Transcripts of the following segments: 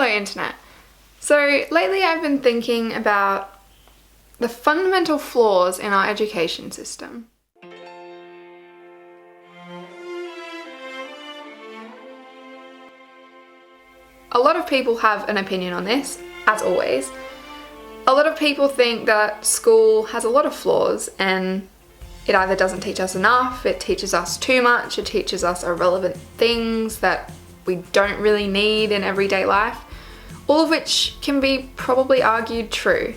Hello internet. So lately I've been thinking about the fundamental flaws in our education system. A lot of people have an opinion on this, as always. A lot of people think that school has a lot of flaws and it either doesn't teach us enough, it teaches us too much, it teaches us irrelevant things that we don't really need in everyday life, all of which can be probably argued true.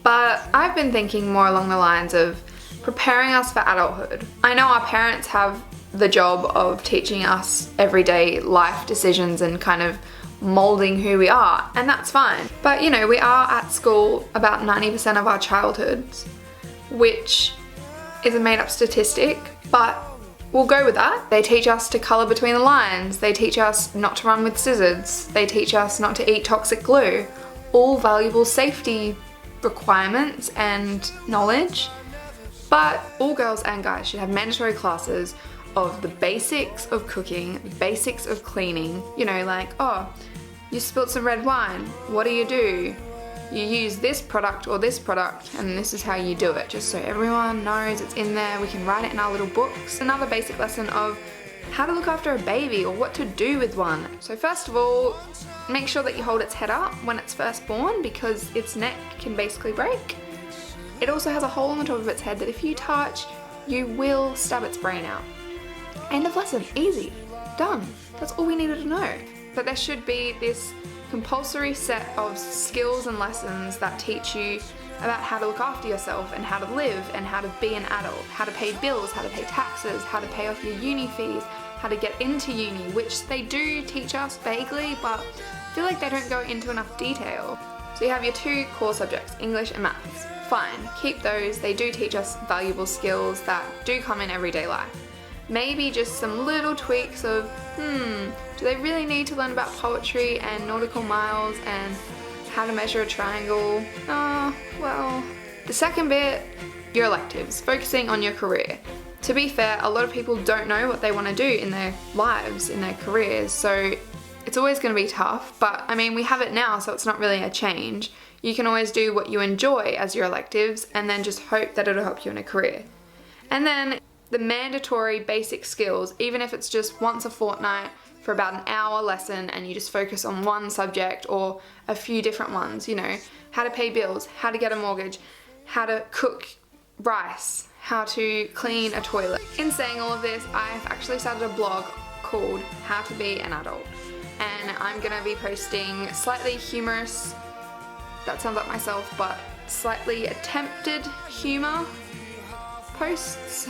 But I've been thinking more along the lines of preparing us for adulthood. I know our parents have the job of teaching us everyday life decisions and kind of molding who we are, and that's fine. But you know, we are at school about 90% of our childhoods, which is a made up statistic, but we'll go with that. They teach us to colour between the lines, they teach us not to run with scissors, they teach us not to eat toxic glue, all valuable safety requirements and knowledge. But all girls and guys should have mandatory classes of the basics of cooking, the basics of cleaning, you know, like, oh, you spilled some red wine, what do? You use this product or this product and this is how you do it, just so everyone knows it's in there, we can write it in our little books. Another basic lesson of how to look after a baby or what to do with one. So first of all, make sure that you hold its head up when it's first born because its neck can basically break. It also has a hole on the top of its head that if you touch, you will stab its brain out. End of lesson, easy, done. That's all we needed to know. But there should be this compulsory set of skills and lessons that teach you about how to look after yourself and how to live and how to be an adult, how to pay bills, how to pay taxes, how to pay off your uni fees, how to get into uni, which they do teach us vaguely, but I feel like they don't go into enough detail. So you have your two core subjects, English and maths. Fine, keep those. They do teach us valuable skills that do come in everyday life. Maybe just some little tweaks of, do they really need to learn about poetry and nautical miles and how to measure a triangle? Well. The second bit, your electives, focusing on your career. To be fair, a lot of people don't know what they want to do in their lives, in their careers, so it's always going to be tough, but I mean, we have it now, so it's not really a change. You can always do what you enjoy as your electives and then just hope that it'll help you in a career. And then the mandatory basic skills, even if it's just once a fortnight for about an hour lesson and you just focus on one subject or a few different ones, you know, how to pay bills, how to get a mortgage, how to cook rice, how to clean a toilet. In saying all of this, I've actually started a blog called How to Be an Adult, and I'm gonna be posting slightly humorous, that sounds like myself, but slightly attempted humor posts.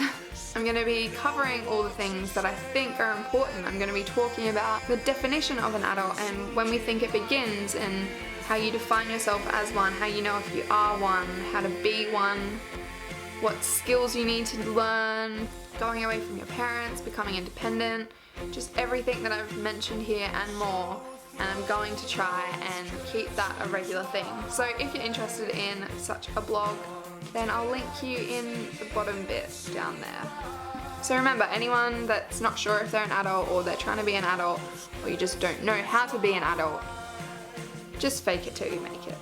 I'm going to be covering all the things that I think are important. I'm going to be talking about the definition of an adult and when we think it begins and how you define yourself as one, how you know if you are one, how to be one, what skills you need to learn, going away from your parents, becoming independent, just everything that I've mentioned here and more. And I'm going to try and keep that a regular thing. So if you're interested in such a blog, then I'll link you in the bottom bit down there. So remember, anyone that's not sure if they're an adult or they're trying to be an adult or you just don't know how to be an adult, just fake it till you make it.